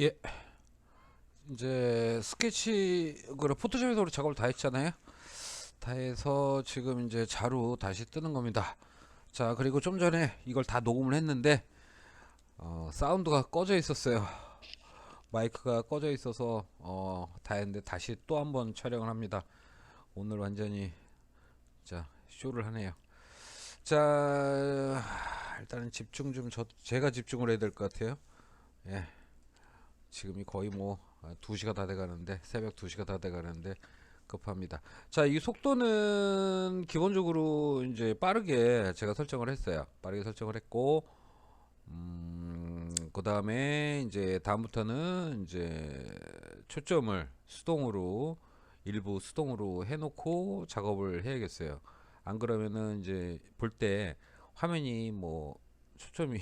예, 이제 스케치 그래 포토샵에서 우리 작업을 다 했잖아요. 다 해서 지금 이제 자루 다시 뜨는 겁니다. 자, 그리고 좀 전에 이걸 다 녹음을 했는데 사운드가 꺼져 있었어요. 마이크가 꺼져 있어서 다 했는데 다시 또 한번 촬영을 합니다. 오늘 완전히 자 쇼를 하네요. 자, 일단은 집중 좀 제가 집중을 해야 될 것 같아요. 예, 지금이 거의 뭐 2시가 다 돼가는데 새벽 2시가 다 돼가는데 급합니다. 자, 이 속도는 기본적으로 이제 빠르게 제가 설정을 했어요. 빠르게 설정을 했고, 그 다음에 이제 다음부터는 이제 초점을 수동으로 일부 수동으로 해놓고 작업을 해야겠어요. 안 그러면은 이제 볼 때 화면이 뭐 초점이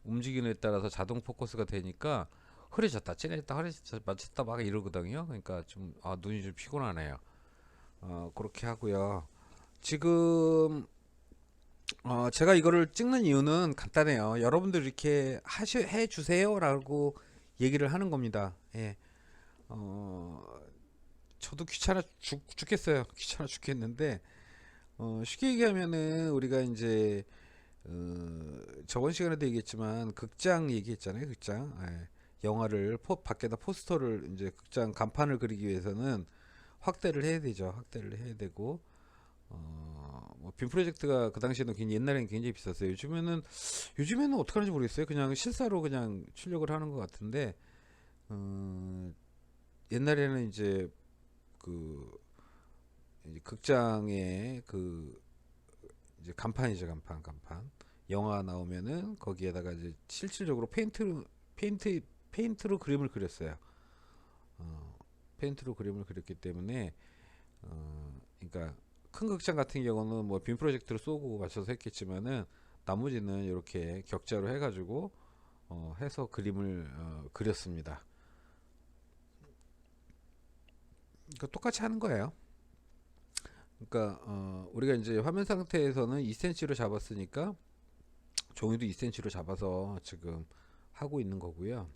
움직이는 데 따라서 자동 포커스가 되니까 흐려졌다 진해졌다 흐려졌다 맞췄다 막 이러거든요. 그러니까 좀 눈이 좀 피곤하네요. 그렇게 하고요. 지금 제가 이거를 찍는 이유는 간단해요. 여러분들 이렇게 해 주세요라고 얘기를 하는 겁니다. 예. 어, 저도 귀찮아 죽겠어요. 귀찮아 죽겠는데 쉽게 얘기하면은 우리가 이제 저번 시간에도 얘기했지만 극장 얘기했잖아요. 극장. 예. 영화를 밖에다 포스터를 이제 극장 간판을 그리기 위해서는 확대를 해야 되죠. 확대를 해야 되고 뭐빔 프로젝트가 그 당시에는 굉장히 옛날에는 굉장히 비쌌어요. 요즘에는 어떻게 하는지 모르겠어요. 그냥 실사로 그냥 출력을 하는 것 같은데 옛날에는 그 이제 극장에 이제 간판이죠. 간판 영화 나오면은 거기에다가 이제 실질적으로 페인트 페인트로 그림을 그렸어요. 페인트로 그림을 그렸기 때문에 그러니까 큰 극장 같은 경우는 뭐 빔 프로젝트로 쏘고 맞춰서 했겠지만은 나머지는 이렇게 격자로 해가지고 해서 그림을 그렸습니다. 그러니까 똑같이 하는 거예요. 그러니까 우리가 이제 화면 상태에서는 2cm로 잡았으니까 종이도 2cm로 잡아서 지금 하고 있는 거고요.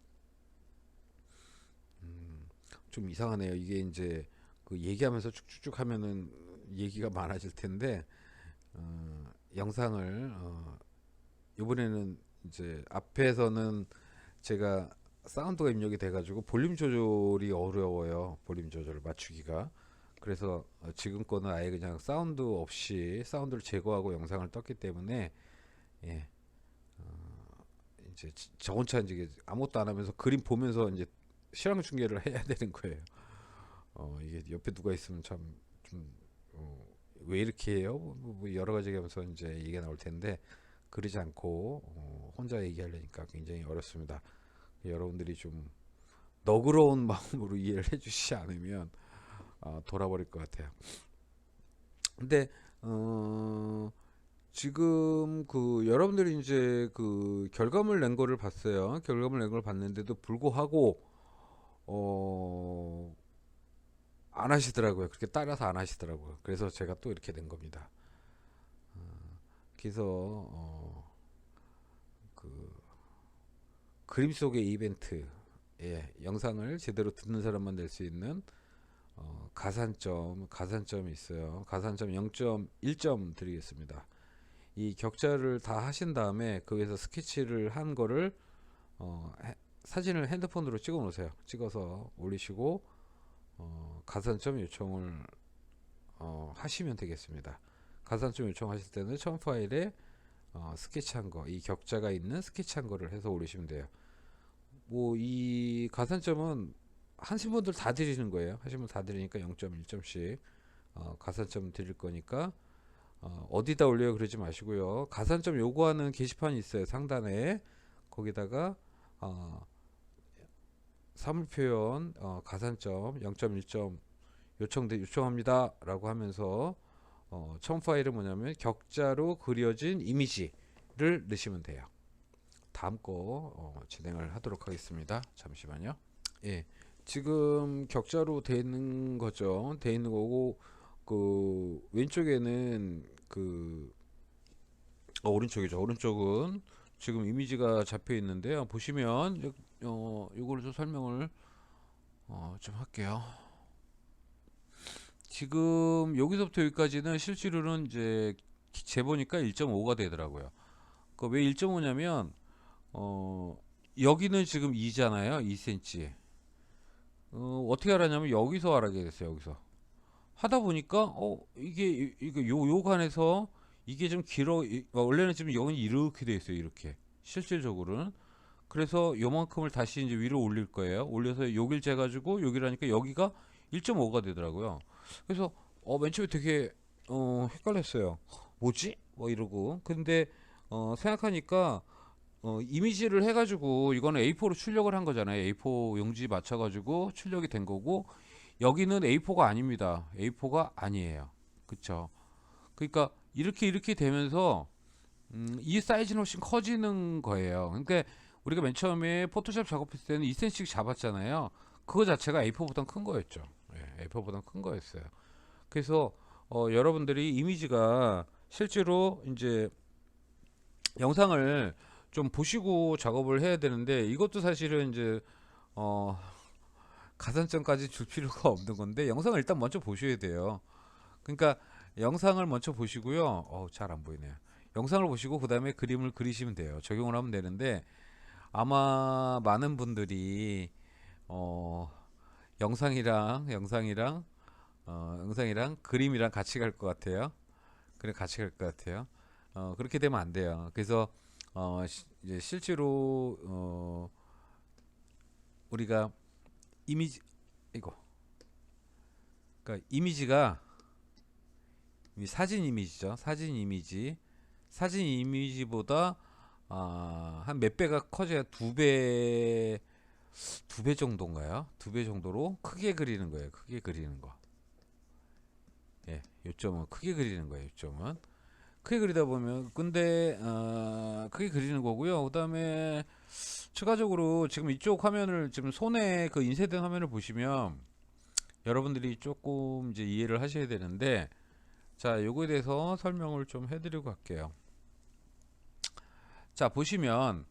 좀 이상하네요. 이게 이제 그 얘기하면서 쭉쭉쭉 하면은 얘기가 많아질 텐데 영상을 이번에는 이제 앞에서는 제가 사운드가 입력이 돼가지고 볼륨 조절이 어려워요. 볼륨 조절을 맞추기가. 그래서 지금 거는 아예 그냥 사운드 없이 사운드를 제거하고 영상을 떴기 때문에 예, 이제 저 혼자 이제 아무것도 안 하면서 그림 보면서 이제 실황 중계를 해야 되는 거예요. 이게 옆에 누가 있으면 참 좀 왜 이렇게 해요? 뭐 여러 가지 하면서 이제 얘기가 나올 텐데 그러지 않고 혼자 얘기하려니까 굉장히 어렵습니다. 여러분들이 좀 너그러운 마음으로 이해를 해주시지 않으면 돌아버릴 것 같아요. 근데 어, 지금 그 여러분들이 이제 그 결과물 낸 거를 봤어요. 결과물 낸 걸 봤는데도 불구하고 어, 안 하시더라고요. 그렇게 따라서 안 하시더라고요. 그래서 제가 또 이렇게 된 겁니다. 그래서 그 그림 속의 이벤트, 예, 영상을 제대로 듣는 사람만 낼 수 있는 가산점이 있어요. 가산점 0.1점 드리겠습니다. 이 격자를 다 하신 다음에 거기서 스케치를 한 거를 사진을 핸드폰으로 찍어 놓으세요. 찍어서 올리시고 가산점 요청을 하시면 되겠습니다. 가산점 요청하실 때는 처음 파일에 스케치한 거, 이 격자가 있는 스케치한 거를 해서 올리시면 돼요. 뭐 이 가산점은 하신 분들 다 드리는 거예요. 하신 분들 다 드리니까 0.1점씩 가산점 드릴 거니까 어디다 올려요 그러지 마시고요. 가산점 요구하는 게시판이 있어요. 상단에 거기다가 사물 표현 가산점 0.1점 요청합니다 라고 하면서 첨 파일은 뭐냐면 격자로 그려진 이미지를 넣으시면 돼요. 다음 거 진행을 하도록 하겠습니다. 잠시만요. 예, 지금 격자로 돼 있는 거죠. 돼 있는 거고 그 왼쪽에는 오른쪽이죠. 오른쪽은 지금 이미지가 잡혀 있는데요. 보시면 요거를 좀 설명을 좀 할게요. 지금 여기서부터 여기까지는 실제로는 이제 재보니까 1.5가 되더라고요. 그 왜 1.5냐면 어 여기는 지금 2잖아요. 2cm. 어떻게 알았냐면 여기서 알게 됐어요. 여기서 하다 보니까 이게 요 간에서 이게 좀 길어. 원래는 지금 여기 이렇게 돼 있어요. 이렇게 실질적으로는. 그래서 요만큼을 다시 이제 위로 올릴 거예요. 올려서 여길 재가지고 여기를 하니까 여기가 1.5가 되더라고요. 그래서 맨 처음에 되게 헷갈렸어요. 뭐지? 뭐 이러고. 근데 생각하니까 이미지를 해가지고 이거는 A4로 출력을 한 거잖아요. A4 용지 맞춰가지고 출력이 된 거고 여기는 A4가 아닙니다. A4가 아니에요. 그쵸? 그러니까 이렇게 되면서 이 사이즈는 훨씬 커지는 거예요. 그러니까 우리가 맨 처음에 포토샵 작업했을 때는 2cm씩 잡았잖아요. 그거 자체가 A4보다 큰 거였죠. 예, A4보다 큰 거였어요. 그래서 여러분들이 이미지가 실제로 이제 영상을 좀 보시고 작업을 해야 되는데 이것도 사실은 이제 어, 가산점까지 줄 필요가 없는 건데 영상을 일단 먼저 보셔야 돼요. 그러니까 영상을 먼저 보시고요. 잘 안 보이네요. 영상을 보시고 그 다음에 그림을 그리시면 돼요. 적용을 하면 되는데 아마 많은 분들이 어, 영상이랑 그림이랑 같이 갈 것 같아요. 그래 같이 갈 것 같아요. 그렇게 되면 안 돼요. 그래서 이제 실제로 우리가 이미지 이거 그러니까 이미지가 사진 이미지죠. 사진 이미지보다 한 몇 배가 커져야 두 배 정도인가요? 두 배 정도로 크게 그리는 거예요. 크게 그리는 거. 예, 요점은 크게 그리는 거예요. 요점은 크게 그리다 보면 근데 크게 그리는 거고요. 그다음에 추가적으로 지금 이쪽 화면을 지금 손에 그 인쇄된 화면을 보시면 여러분들이 조금 이제 이해를 하셔야 되는데 자, 요거에 대해서 설명을 좀 해드리고 갈게요. 자, 보시면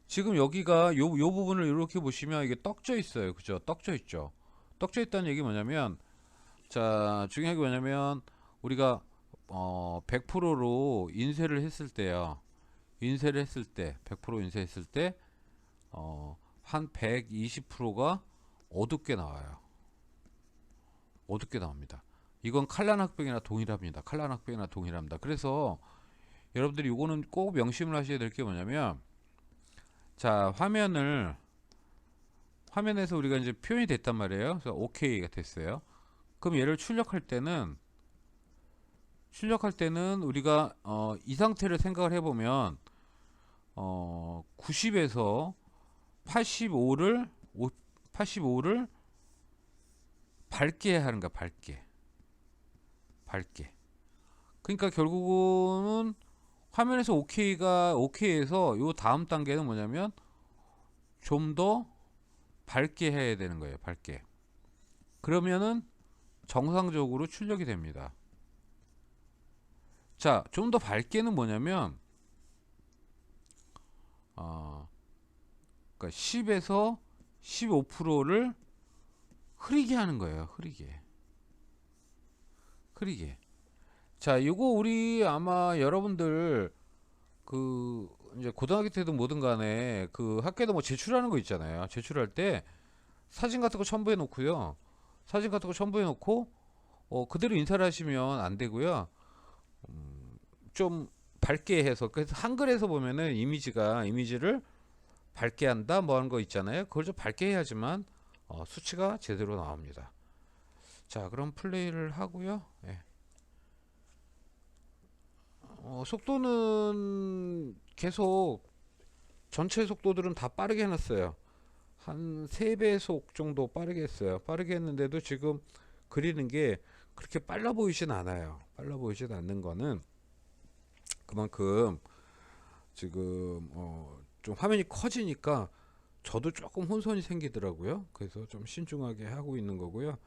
지금 여기가 요 부분을 이렇게 보시면 이게 떡져 있어요. 그죠? 떡져 있죠. 떡져 있다는 얘기 뭐냐면 자, 중요한 게 뭐냐면 우리가 100%로 인쇄를 했을 때요. 인쇄를 했을 때 100% 인쇄했을 때 한 120%가 어둡게 나와요. 어둡게 나옵니다. 이건 칼란 학병이나 동일합니다. 칼란 학병이나 동일합니다. 그래서 여러분들이 이거는 꼭 명심을 하셔야 될 게 뭐냐면 자 화면에서 우리가 이제 표현이 됐단 말이에요. 그래서 OK가 됐어요. 그럼 얘를 출력할 때는 우리가 이 상태를 생각을 해보면 90에서 85를 밝게 하는 거야. 밝게. 그러니까 결국은 화면에서 오케이에서 요 다음 단계는 뭐냐면 좀 더 밝게 해야 되는 거예요. 밝게. 그러면은 정상적으로 출력이 됩니다. 자, 좀 더 밝게는 뭐냐면 그러니까 10에서 15%를 흐리게 하는 거예요. 흐리게. 자, 이거 우리 아마 여러분들 그 이제 고등학교 때도 뭐든 간에 그 학교에도 뭐 제출하는 거 있잖아요. 제출할 때 사진 같은 거 첨부해 놓고요. 사진 같은 거 첨부해 놓고 그대로 인사를 하시면 안 되고요. 좀 밝게 해서 그래서 한글에서 보면은 이미지를 밝게 한다 뭐 하는 거 있잖아요. 그걸 좀 밝게 해야지만 수치가 제대로 나옵니다. 자, 그럼 플레이를 하고요. 예. 속도는 계속 전체 속도들은 다 빠르게 해놨어요. 한 3배속 정도 빠르게 했어요. 빠르게 했는데도 지금 그리는 게 그렇게 빨라 보이진 않아요. 빨라 보이진 않는 거는 그만큼 지금 좀 화면이 커지니까 저도 조금 혼선이 생기더라고요. 그래서 좀 신중하게 하고 있는 거고요.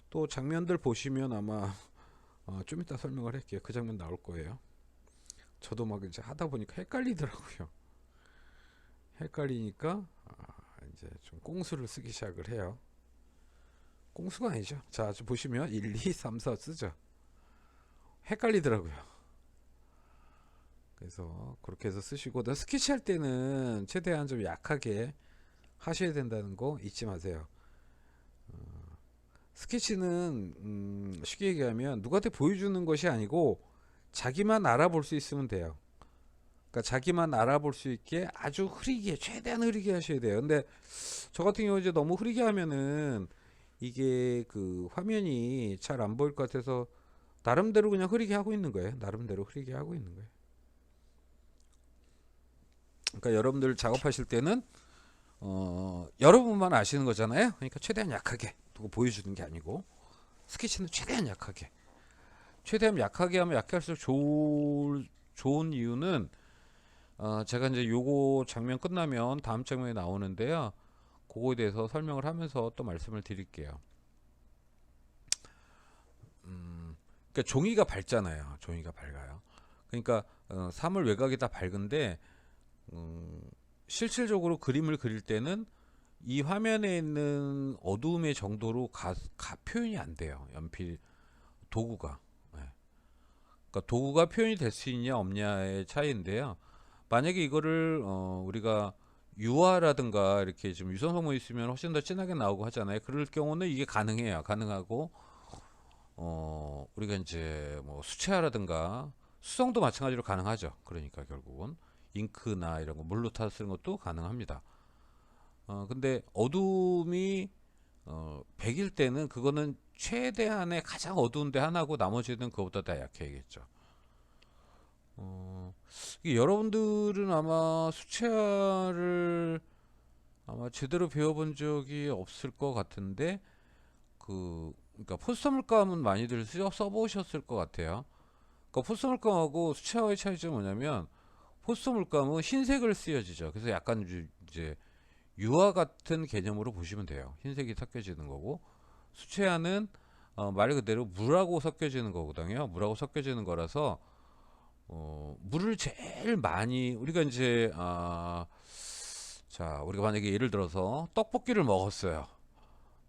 또 장면들 보시면 아마 좀 이따 설명을 할게요. 그 장면 나올 거예요. 저도 막 이제 하다 보니까 헷갈리더라고요. 헷갈리니까 이제 좀 꽁수를 쓰기 시작을 해요. 꽁수가 아니죠. 자, 좀 보시면 1, 2, 3, 4 쓰죠. 헷갈리더라고요. 그래서 그렇게 해서 쓰시고, 스케치 할 때는 최대한 좀 약하게 하셔야 된다는 거 잊지 마세요. 스케치는 쉽게 얘기하면 누구한테 보여주는 것이 아니고 자기만 알아볼 수 있으면 돼요. 그러니까 자기만 알아볼 수 있게 아주 흐리게, 최대한 흐리게 하셔야 돼요. 근데 저 같은 경우 이제 너무 흐리게 하면은 이게 그 화면이 잘 안 보일 것 같아서 나름대로 그냥 흐리게 하고 있는 거예요. 나름대로 흐리게 하고 있는 거예요. 그러니까 여러분들 작업하실 때는 여러분만 아시는 거잖아요. 그러니까 최대한 약하게 누구 보여주는 게 아니고, 스케치는 최대한 약하게, 최대한 약하게 하면 약해 할수록 좋은 이유는, 제가 이제 요거 장면 끝나면 다음 장면에 나오는데요. 그거에 대해서 설명을 하면서 또 말씀을 드릴게요. 그러니까 종이가 밝잖아요. 종이가 밝아요. 그러니까 사물 외곽이 다 밝은데 실질적으로 그림을 그릴 때는 이 화면에 있는 어두움의 정도로 표현이 안 돼요. 연필 도구가. 네. 그러니까 도구가 표현이 될 수 있냐 없냐의 차이인데요. 만약에 이거를 우리가 유화라든가 이렇게 좀 유성 성분이 있으면 훨씬 더 진하게 나오고 하잖아요. 그럴 경우는 이게 가능해요. 가능하고 우리가 이제 뭐 수채화라든가 수성도 마찬가지로 가능하죠. 그러니까 결국은 잉크나 이런 거 물로 타서 쓰는 것도 가능합니다. 근데 어둠이 100일 때는 그거는 최대한의 가장 어두운 데 하나고 나머지는 그거보다 다 약해야겠죠. 이게 여러분들은 아마 수채화를 아마 제대로 배워본 적이 없을 것 같은데, 그러니까 포스터 물감은 많이들 써보셨을 것 같아요. 그러니까 포스터 물감하고 수채화의 차이점은 뭐냐면, 포스터 물감은 흰색을 쓰여지죠. 그래서 약간 이제 유화 같은 개념으로 보시면 돼요. 흰색이 섞여지는 거고, 수채화는 말 그대로 물하고 섞여지는 거거든요. 물하고 섞여지는 거라서 물을 제일 많이 우리가 이제 자, 우리가 만약에 예를 들어서 떡볶이를 먹었어요.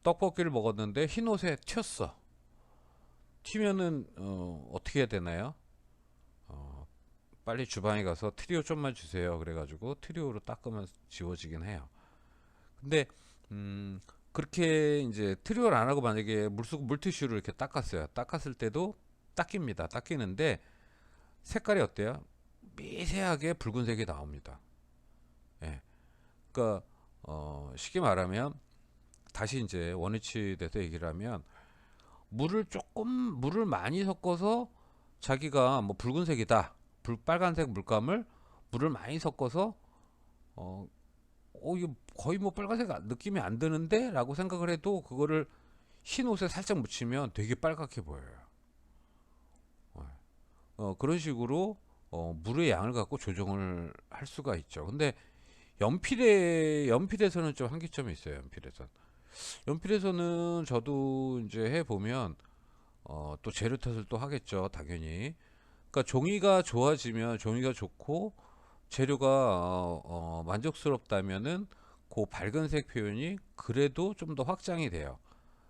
떡볶이를 먹었는데 흰 옷에 튀었어. 튀면은 어떻게 해야 되나요? 빨리 주방에 가서 트리오 좀만 주세요. 그래가지고 트리오로 닦으면 지워지긴 해요. 근데 그렇게 이제 트리오를 안 하고 만약에 물티슈로 이렇게 닦았어요. 닦았을 때도 닦입니다. 닦이는데 색깔이 어때요? 미세하게 붉은색이 나옵니다. 예. 그러니까 쉽게 말하면, 다시 이제 원위치 돼서 얘기를 하면, 물을 많이 섞어서 자기가 뭐 붉은색이다, 빨간색 물감을 물을 많이 섞어서 이거 거의 뭐 빨간색 느낌이 안 드는데 라고 생각을 해도 그거를 흰 옷에 살짝 묻히면 되게 빨갛게 보여요. 그런 식으로 물의 양을 갖고 조정을 할 수가 있죠. 근데 연필에서는 좀 한계점이 있어요. 연필에서는 저도 이제 해 보면 또 재료 탓을 또 하겠죠, 당연히. 그러니까 종이가 좋아지면, 종이가 좋고 재료가 만족스럽다면은 그 밝은색 표현이 그래도 좀 더 확장이 돼요.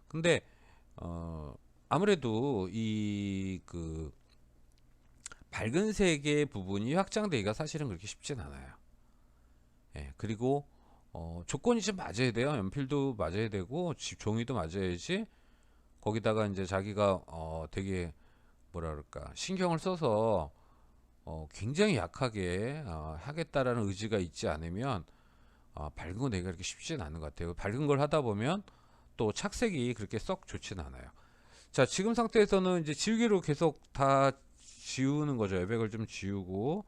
근데 아무래도 이 그 밝은색의 부분이 확장되기가 사실은 그렇게 쉽진 않아요. 예, 그리고 조건이 좀 맞아야 돼요. 연필도 맞아야 되고 종이도 맞아야지. 거기다가 이제 자기가 되게 뭐라 그럴까, 신경을 써서 굉장히 약하게 하겠다라는 의지가 있지 않으면 밝은 거 내기가 그렇게 쉽진 않은 것 같아요. 밝은 걸 하다 보면 또 착색이 그렇게 썩 좋진 않아요. 자, 지금 상태에서는 이제 지우개로 계속 다 지우는 거죠. 외백을 좀 지우고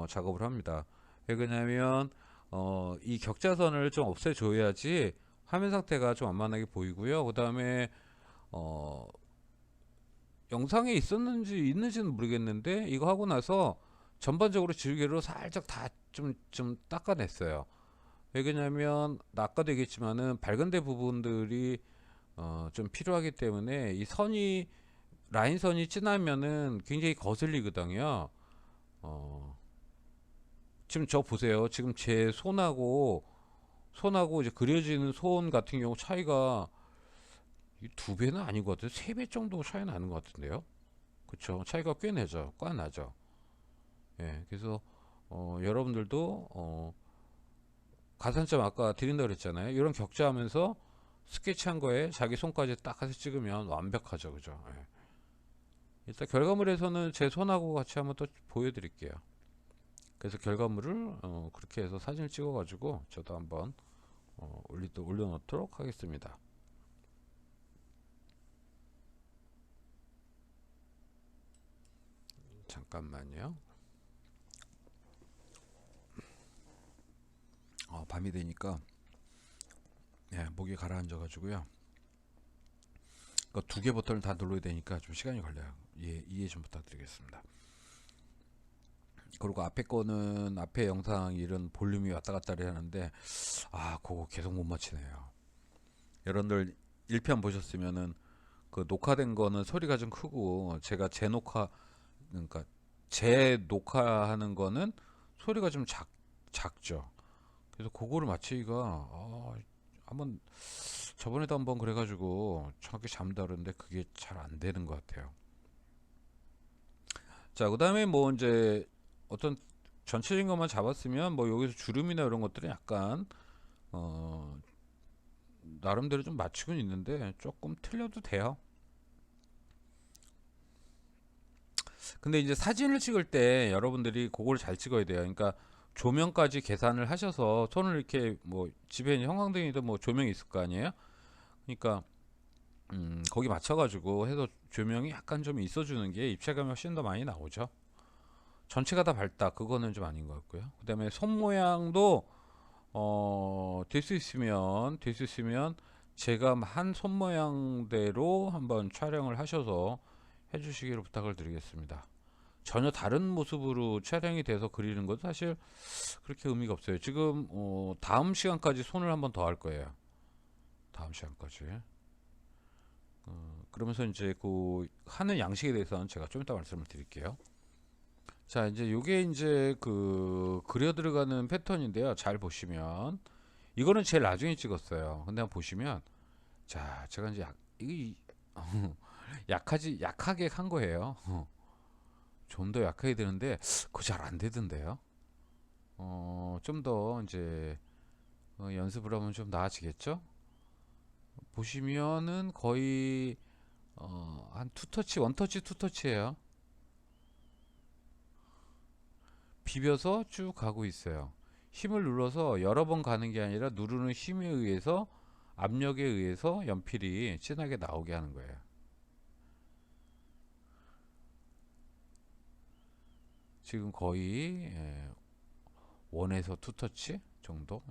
작업을 합니다. 왜 그러냐면 이 격자선을 좀 없애줘야지 화면 상태가 좀 완만하게 보이고요. 그 다음에 영상에 있는지는 모르겠는데, 이거 하고 나서 전반적으로 지우개로 살짝 다 좀 닦아냈어요. 왜 그러냐면 아까도 얘기했지만은 밝은데 부분들이 좀 필요하기 때문에, 이 라인선이 진하면은 굉장히 거슬리거든요. 지금 저 보세요. 지금 제 손하고 손하고 이제 그려지는 손 같은 경우 차이가 이 두 배는 아닌 것 같아요. 세 배 정도 차이 나는 것 같은데요. 그쵸? 차이가 꽤 나죠. 꽤 나죠. 예, 그래서 여러분들도 가산점 아까 드린다 그랬잖아요. 이런 격자하면서 스케치한 거에 자기 손까지 딱 해서 찍으면 완벽하죠, 그죠? 예. 일단 결과물에서는 제 손하고 같이 한번 또 보여드릴게요. 그래서 결과물을 그렇게 해서 사진을 찍어가지고 저도 한번 올려놓도록 하겠습니다. 잠깐만요. 밤이 되니까 예, 목이 가라앉아가지고요. 두 개 버튼을 다 눌러야 되니까 좀 시간이 걸려요. 이해 좀 부탁드리겠습니다. 그리고 앞에 거는 앞에 영상 이런 볼륨이 왔다 갔다 하는데 그거 계속 못 맞추네요. 여러분들 1편 보셨으면은 그 녹화된 거는 소리가 좀 크고 제가 그러니까 녹화하는 거는 소리가 좀 작죠. 그래서 그거를 맞추기가 한번 저번에도 한번 그래가지고 정확히 잠다르는데 그게 잘 안 되는 것 같아요. 자, 그 다음에 뭐 이제 어떤 전체적인 것만 잡았으면 뭐 여기서 주름이나 이런 것들은 약간 어 나름대로 좀 맞추곤 있는데 조금 틀려도 돼요. 근데 이제 사진을 찍을 때 여러분들이 그걸 잘 찍어야 돼요. 그러니까 조명까지 계산을 하셔서 손을 이렇게 뭐 집에 있는 형광등이든 뭐 조명이 있을 거 아니에요. 그러니까 거기 맞춰가지고 해서 조명이 약간 좀 있어주는 게 입체감이 훨씬 더 많이 나오죠. 전체가 다 밝다 그거는 좀 아닌 것 같고요. 그 다음에 손 모양도 될 수 있으면 제가 한 손 모양대로 한번 촬영을 하셔서 해주시기를 부탁을 드리겠습니다. 전혀 다른 모습으로 촬영이 돼서 그리는 것도 사실 그렇게 의미가 없어요. 지금 다음 시간까지 손을 한번 더 할 거예요. 다음 시간까지. 그러면서 이제 그 하는 양식에 대해서는 제가 좀 이따 말씀을 드릴게요. 자, 이제 요게 이제 그 그려 들어가는 패턴인데요. 잘 보시면 이거는 제일 나중에 찍었어요. 근데 한번 보시면 자, 제가 이제 약하게 한 거예요. 좀 더 약하게 되는데 그거 잘 안 되던데요. 좀 더 이제 연습을 하면 좀 나아지겠죠? 보시면은 거의 한 투터치, 원터치, 투터치예요. 비벼서 쭉 가고 있어요. 힘을 눌러서 여러 번 가는 게 아니라 누르는 힘에 의해서 압력에 의해서 연필이 진하게 나오게 하는 거예요. 지금 거의 원에서 투터치 정도.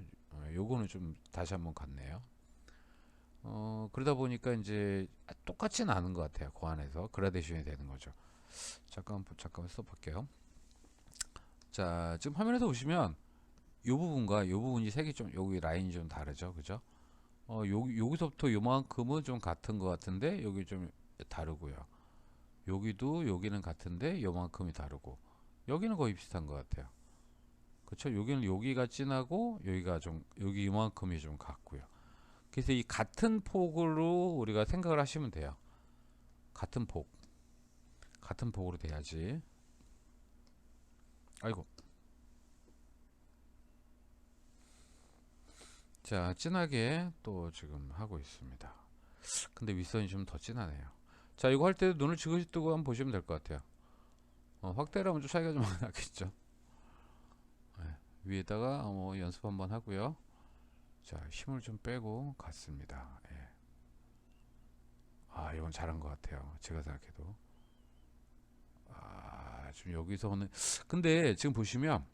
요거는 좀 다시 한번 갔네요. 그러다 보니까 이제 똑같지는 않은 것 같아요. 그 안에서 그라데이션이 되는 거죠. 잠깐 스톱할게요. 자, 지금 화면에서 보시면 이 부분과 이 부분이 색이 좀 여기 라인이 좀 다르죠, 그죠? 여기서부터 요만큼은 좀 같은 것 같은데 여기 좀 다르고요. 여기는 같은데 요만큼이 다르고 여기는 거의 비슷한 것 같아요. 그렇죠? 여기가 진하고 여기 이만큼이 좀 같고요. 그래서 이 같은 폭으로 우리가 생각을 하시면 돼요. 같은 폭으로 돼야지. 아이고. 자, 진하게 또 지금 하고 있습니다. 근데 윗선이 좀 더 진하네요. 자, 이거 할 때 눈을 지그시 뜨고 한번 보시면 될 것 같아요. 확대를 하면 좀 차이가 좀 나겠죠. 네, 위에다가 연습 한번 하고요. 자, 힘을 좀 빼고 갔습니다. 예. 이건 잘한 것 같아요. 제가 생각해도. 좀 여기서는 근데 지금 보시면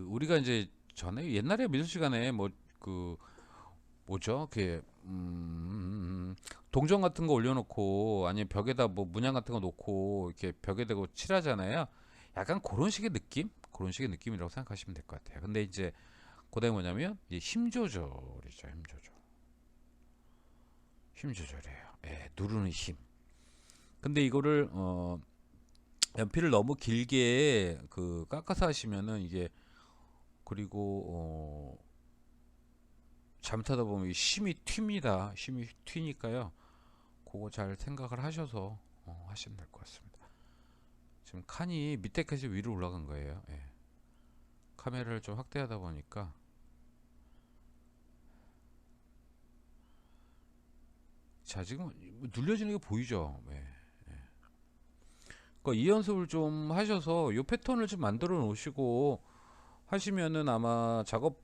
우리가 이제 전에 옛날에 미술 시간에 뭐 그 뭐죠? 동전 같은 거 올려놓고 아니면 벽에다 뭐 문양 같은 거 놓고 이렇게 벽에 대고 칠하잖아요. 약간 그런 식의 느낌? 그런 식의 느낌이라고 생각하시면 될 것 같아요. 근데 이제 그다음에 뭐냐면 힘 조절이죠. 힘 조절이에요. 예, 누르는 힘. 근데 이거를 연필을 너무 길게 깎아서 하시면은 이게 그리고 잘못하다 보면 힘이 튑니다. 힘이 튀니까요. 그거 잘 생각을 하셔서 하시면 될 것 같습니다. 지금 칸이 밑에까지 위로 올라간 거예요. 예. 카메라를 좀 확대하다 보니까 자 지금 눌려지는 게 보이죠. 예. 그러니까 이 연습을 좀 하셔서 요 패턴을 좀 만들어 놓으시고 하시면은 아마 작업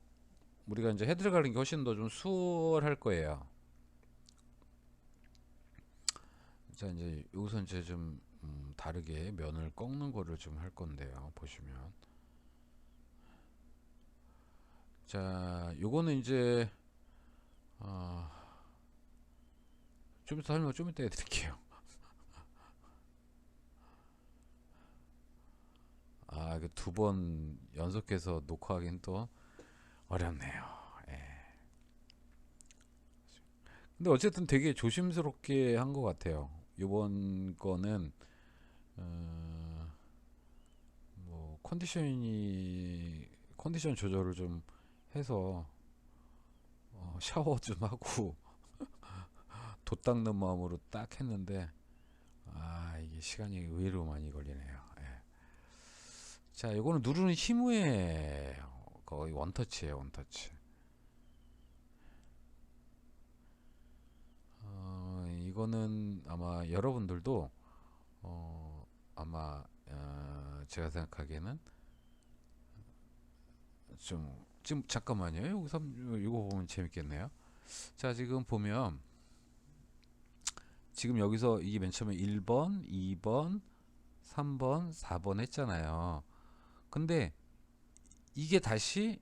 우리가 이제 해 들어가는 게 훨씬 더 좀 수월할 거예요. 자 이제 여기서 이제 좀 다르게 면을 꺾는 거를 좀 할 건데요. 보시면 자 요거는 이제 어, 좀 이따 설명 좀 이따 해드릴게요. 아, 그 두 번 연속해서 녹화하긴 또 어렵네요. 예. 근데 어쨌든 되게 조심스럽게 한 것 같아요. 이번 거는 어, 뭐 컨디션 조절을 좀 해서 샤워 좀 하고 돛 닦는 마음으로 딱 했는데 아 이게 시간이 의외로 많이 걸리네요. 예. 자, 이거는 누르는 힘의 거의 원터치예요, 원터치. 이거는 아마 여러분들도 아마 제가 생각하기에는 좀 지금 잠깐만요. 여기서 이거 보면 재밌겠네요. 자, 지금 보면 지금 여기서 이게 맨 처음에 1번, 2번, 3번, 4번 했잖아요. 근데 이게 다시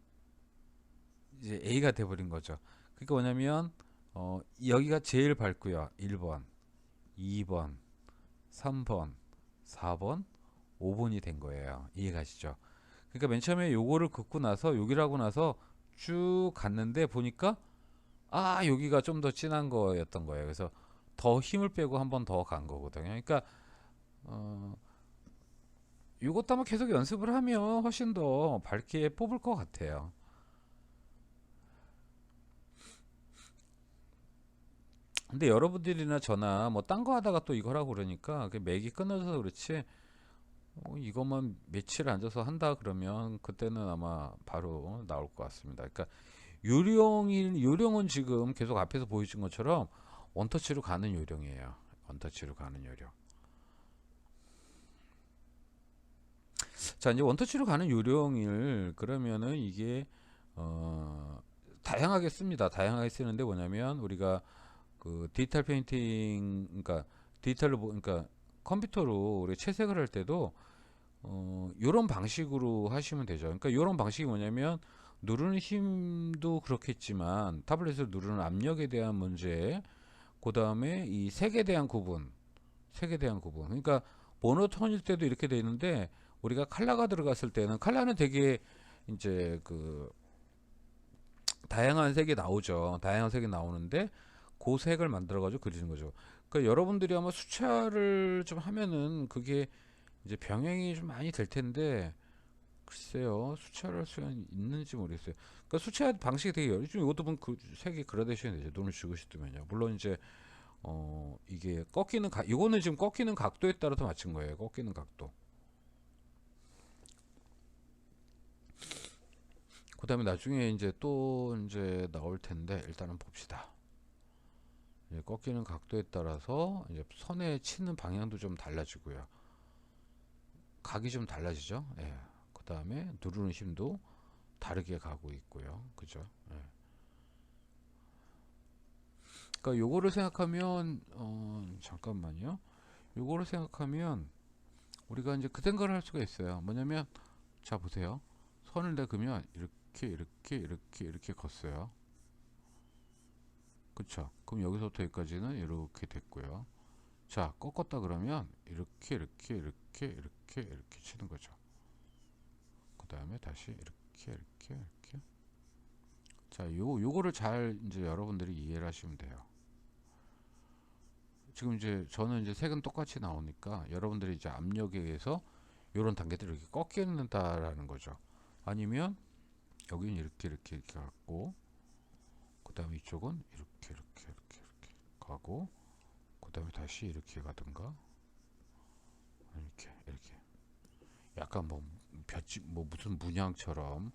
이제 A가 돼버린 거죠. 그러니까 뭐냐면 여기가 제일 밝고요. 1번, 2번, 3번, 4번, 5번이 된 거예요. 이해가시죠? 그러니까 맨 처음에 요거를 긋고 나서 여기라고 나서 쭉 갔는데 보니까 아 여기가 좀 더 진한 거였던 거예요. 그래서 더 힘을 빼고 한 번 더 간 거거든요. 그러니까 어, 이것도 아마 계속 연습을 하면 훨씬 더 밝게 뽑을 것 같아요. 근데 여러분들이나 저나 뭐 딴 거 하다가 또 이걸 하고 그러니까 그 맥이 끊어져서 그렇지 이것만 며칠 앉아서 한다 그러면 그때는 아마 바로 나올 것 같습니다. 그러니까 요령은 지금 계속 앞에서 보여준 것처럼 원터치로 가는 요령이에요. 원터치로 가는 요령. 자 이제 원터치로 가는 요령을 그러면은 이게 다양하게 씁니다. 다양하게 쓰는데 뭐냐면 우리가 그 디지털 페인팅 그러니까 그러니까 컴퓨터로 우리 채색을 할 때도 요런 방식으로 하시면 되죠. 그러니까 요런 방식이 뭐냐면 누르는 힘도 그렇겠지만 타블렛을 누르는 압력에 대한 문제, 그 다음에 이 색에 대한 구분, 색에 대한 구분. 그러니까 모노톤일 때도 이렇게 돼 있는데 우리가 칼라가 들어갔을 때는 칼라는 되게 이제 그 다양한 색이 나오죠. 다양한 색이 나오는데 그 색을 만들어 가지고 그리는 거죠. 그러니까 여러분들이 아마 수차를 좀 하면은 그게 이제 병행이 좀 많이 될 텐데 글쎄요 수차를 할 수가 있는지 모르겠어요. 그러니까 수차 방식이 되게 여러 좀 이것도 보면 그 색이 그라데이션이 되죠. 눈을 주고 싶으면요. 물론 이제 이게 꺾이는 이거는 지금 꺾이는 각도에 따라서 맞춘 거예요. 꺾이는 각도. 그 다음에 나중에 이제 또 이제 나올 텐데 일단은 봅시다. 이제 꺾이는 각도에 따라서 이제 선에 치는 방향도 좀 달라지고요. 각이 좀 달라지죠. 예. 그 다음에 누르는 힘도 다르게 가고 있고요. 그죠? 예. 그러니까 요거를 생각하면 잠깐만요. 요거를 생각하면 우리가 이제 그 생각을 할 수가 있어요. 뭐냐면 자 보세요. 선을 내그면 이렇게 걷어요. 그쵸? 그럼 여기서부터 여기까지는 이렇게 됐고요. 자 꺾었다 그러면 이렇게 치는 거죠. 그 다음에 다시 이렇게 자 요거를 잘 이제 여러분들이 이해를 하시면 돼요. 지금 이제 저는 이제 색은 똑같이 나오니까 여러분들이 이제 압력에 의해서 요런 단계들을 이렇게 꺾는다라는 거죠. 아니면 여기는 이렇게 갖고, 그 다음에 이쪽은 이렇게 가고, 그 다음에 다시 이렇게 가든가, 이렇게 약간 뭐 볏짚 뭐 무슨 문양처럼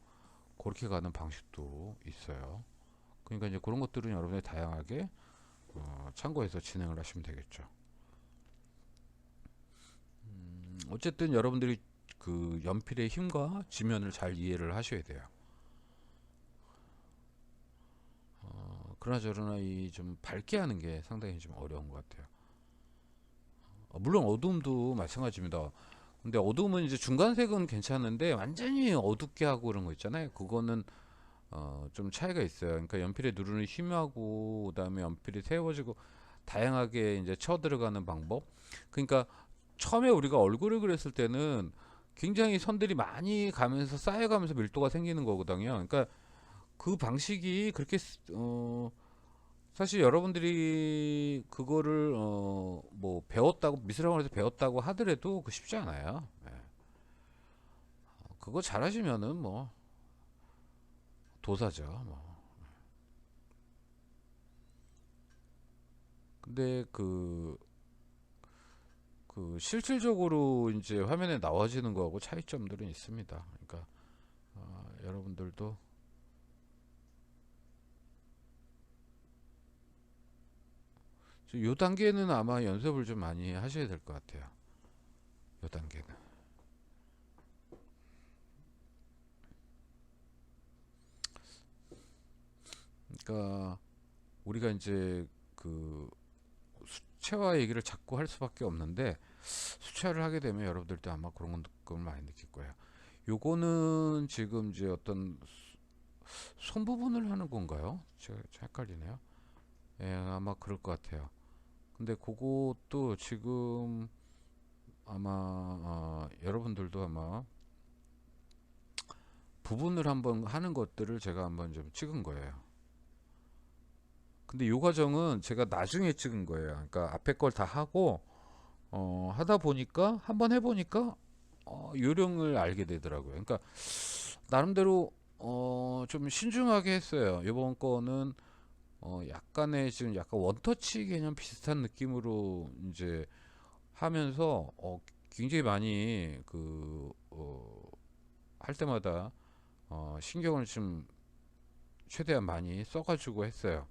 그렇게 가는 방식도 있어요. 그러니까 이제 그런 것들은 여러분이 다양하게 참고해서 진행을 하시면 되겠죠. 어쨌든 여러분들이 그 연필의 힘과 지면을 잘 이해를 하셔야 돼요. 그러나 이 좀 밝게 하는 게 상당히 좀 어려운 것 같아요. 물론 어두움도 마찬가지입니다. 근데 어두움은 이제 중간색은 괜찮은데 완전히 어둡게 하고 그런 거 있잖아요. 그거는 좀 차이가 있어요. 그러니까 연필에 누르는 힘하고 그다음에 연필이 세워지고 다양하게 이제 쳐 들어가는 방법. 그러니까 처음에 우리가 얼굴을 그렸을 때는 굉장히 선들이 많이 가면서 쌓여가면서 밀도가 생기는 거거든요. 그러니까 그 방식이 그렇게 사실 여러분들이 그거를 뭐 배웠다고 미술학원에서 배웠다고 하더라도 그 쉽지 않아요. 예. 그거 잘하시면은 뭐 도사죠. 뭐. 근데 그 실질적으로 이제 화면에 나와지는 거하고 차이점들은 있습니다. 그러니까 여러분들도 요 단계는 아마 연습을 좀 많이 하셔야 될 것 같아요. 요 단계는. 그러니까 우리가 이제 그 수채화 얘기를 자꾸 할 수밖에 없는데 수채화를 하게 되면 여러분들도 아마 그런 걸 많이 느낄 거예요. 요거는 지금 이제 어떤 손 부분을 하는 건가요? 제가 헷갈리네요. 예, 아마 그럴 것 같아요. 근데 그것도 지금 아마 여러분들도 아마 부분을 한번 하는 것들을 제가 한번 좀 찍은 거예요. 근데 이 과정은 제가 나중에 찍은 거예요. 그러니까 앞에 걸 다 하고 하다 보니까 한번 해보니까 요령을 알게 되더라고요. 그러니까 나름대로 좀 신중하게 했어요. 이번 거는 약간의 지금 약간 원터치 개념 비슷한 느낌으로 이제 하면서 굉장히 많이 할 때마다 신경을 좀 최대한 많이 써가지고 했어요.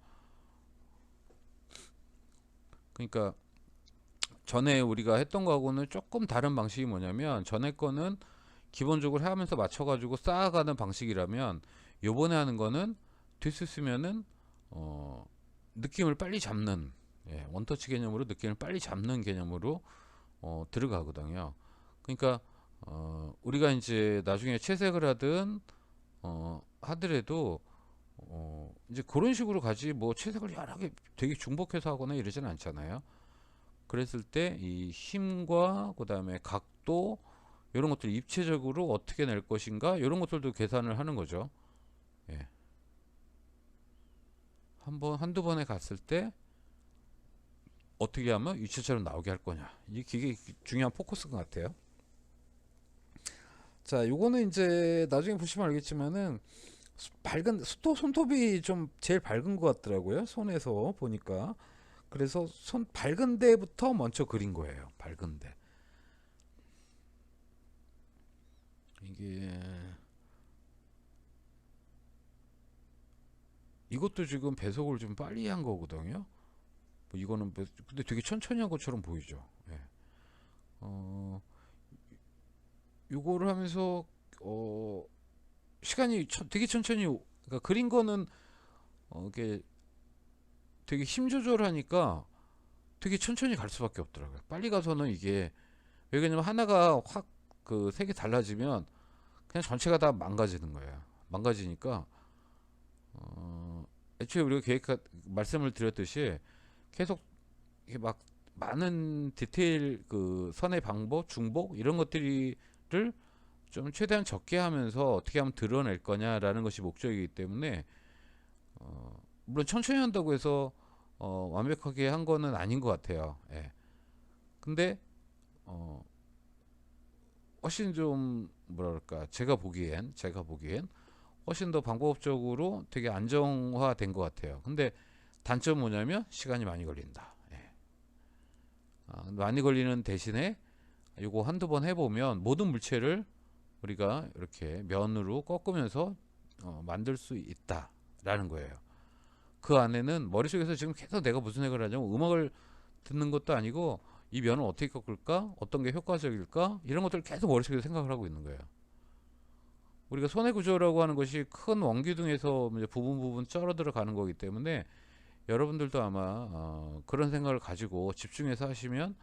그러니까 전에 우리가 했던 거하고는 조금 다른 방식이 뭐냐면 전에 거는 기본적으로 하면서 맞춰가지고 쌓아가는 방식이라면 요번에 하는 거는 뒤쓰면은 느낌을 빨리 잡는 원터치 개념으로 느낌을 빨리 잡는 개념으로 들어가거든요. 그러니까 우리가 이제 나중에 채색을 하든 하더라도 이제 그런 식으로 가지 뭐 채색을 여러 개 되게 중복해서 하거나 이러진 않잖아요. 그랬을 때 이 힘과 그다음에 각도 이런 것들 입체적으로 어떻게 낼 것인가 이런 것들도 계산을 하는 거죠. 예. 한두 번에 갔을 때 어떻게 하면 유체처럼 나오게 할 거냐. 이게 중요한 포커스인 것 같아요. 자, 요거는 이제 나중에 보시면 알겠지만은 밝은 손톱이 좀 제일 밝은 것 같더라고요. 손에서 보니까. 그래서 손 밝은 데부터 먼저 그린 거예요. 밝은 데. 이게 이것도 지금 배속을 좀 빨리 한 거거든요. 뭐 이거는 근데 되게 천천히 한 것처럼 보이죠. 예. 어, 요거를 하면서 어, 시간이 되게 천천히 그러니까 그린 거는 이게 되게 힘 조절하니까 되게 천천히 갈 수밖에 없더라고요. 빨리 가서는 이게 왜냐면 하나가 확 그 색이 달라지면 그냥 전체가 다 망가지는 거예요. 망가지니까 애초에 우리가 말씀을 드렸듯이 계속 이게 막 많은 디테일 그 선의 방법, 중복 이런 것들을 좀 최대한 적게 하면서 어떻게 하면 드러낼 거냐라는 것이 목적이기 때문에 물론 천천히 한다고 해서 완벽하게 한 거는 아닌 것 같아요. 예. 근데 어, 훨씬 좀 뭐랄까 제가 보기엔 훨씬 더 방법적으로 되게 안정화된 것 같아요. 근데 단점 뭐냐면 시간이 많이 걸린다. 예. 많이 걸리는 대신에 요거 한두 번 해보면 모든 물체를 우리가 이렇게 면으로 꺾으면서 만들 수 있다라는 거예요. 그 안에는 머릿속에서 지금 계속 내가 무슨 생각을 하냐면 음악을 듣는 것도 아니고 이 면을 어떻게 꺾을까? 어떤 게 효과적일까? 이런 것들을 계속 머릿속에서 생각을 하고 있는 거예요. 우리가 손해 구조라고 하는 것이 큰 원기둥에서 이제 부분 쩔어 들어가는 거기 때문에 여러분들도 아마 그런 생각을 가지고 집중해서 하시면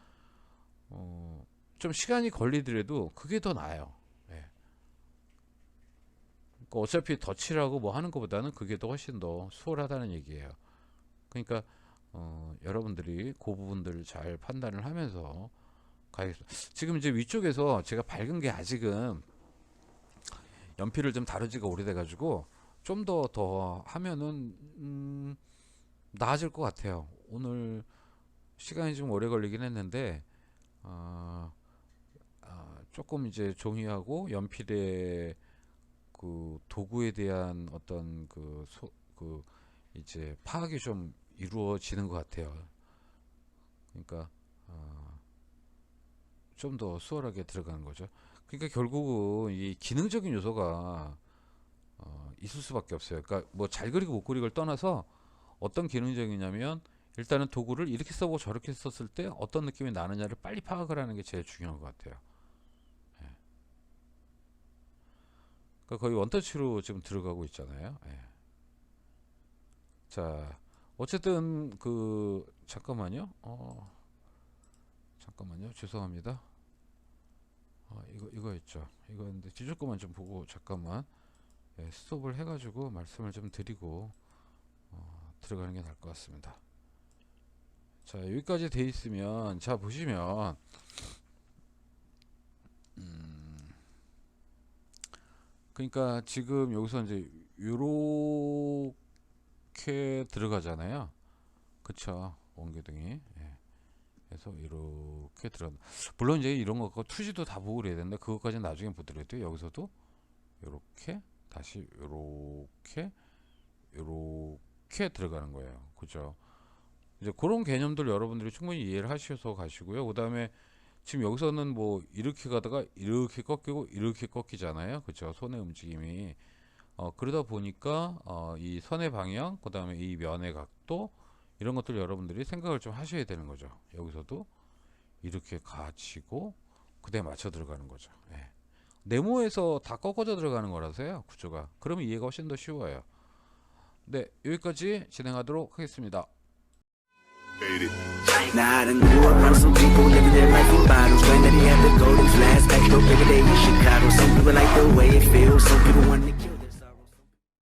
좀 시간이 걸리더라도 그게 더 나아요. 예. 그러니까 어차피 덧칠하고 뭐 하는 것보다는 그게 더 훨씬 더 수월하다는 얘기예요. 그러니까 여러분들이 그 부분들을 잘 판단을 하면서 가야겠습니다. 지금 이제 위쪽에서 제가 밝은 게 아직은 연필을 좀 다루지가 오래돼 가지고 좀 더 하면은 나아질 것 같아요. 오늘 시간이 좀 오래 걸리긴 했는데 조금 이제 종이하고 연필의 그 도구에 대한 어떤 그 이제 파악이 좀 이루어지는 것 같아요. 그러니까 좀 더 수월하게 들어가는 거죠. 그러니까 결국은 이 기능적인 요소가 있을 수밖에 없어요. 그러니까 뭐 잘 그리고 못 그리고를 떠나서 어떤 기능적이냐면 일단은 도구를 이렇게 써보고 저렇게 썼을 때 어떤 느낌이 나느냐를 빨리 파악을 하는 게 제일 중요한 것 같아요. 예. 그러니까 거의 원터치로 지금 들어가고 있잖아요. 예. 자, 어쨌든 잠깐만요. 잠깐만요. 죄송합니다. 이거였죠. 이거였는데 뒤쪽 것만 좀 보고 잠깐만 스톱을 해가지고 말씀을 좀 드리고 들어가는 게 나을 것 같습니다. 자, 여기까지 돼 있으면 자 보시면 그러니까 지금 여기서 이제 요렇게 들어가잖아요. 그쵸? 원기둥이. 예. 그래서 이렇게 들어간다. 물론 이제 이런 거 투지도 다 보고 그래야 되는데 그것까지는 나중에 보더라도 여기서도 요렇게 다시 요렇게 들어가는 거예요. 그죠? 이제 그런 개념들 여러분들이 충분히 이해를 하셔서 가시고요. 그 다음에 지금 여기서는 뭐 이렇게 가다가 이렇게 꺾이고 이렇게 꺾이잖아요. 그죠? 손의 움직임이 그러다 보니까 이 선의 방향, 그 다음에 이 면의 각도 이런 것들 여러분들이 생각을 좀 하셔야 되는 거죠. 여기서도 이렇게 갇히고 그대에 맞춰 들어가는 거죠. 예. 네모에서 다 꺾어져 들어가는 거라서요. 구조가. 그러면 이해가 훨씬 더 쉬워요. 네, 여기까지 진행하도록 하겠습니다. Now I done grew up around some people living their life in bottles. Granddaddy had the golden flask, back door bigger day in Chicago. Some people like the way it feels, some people want to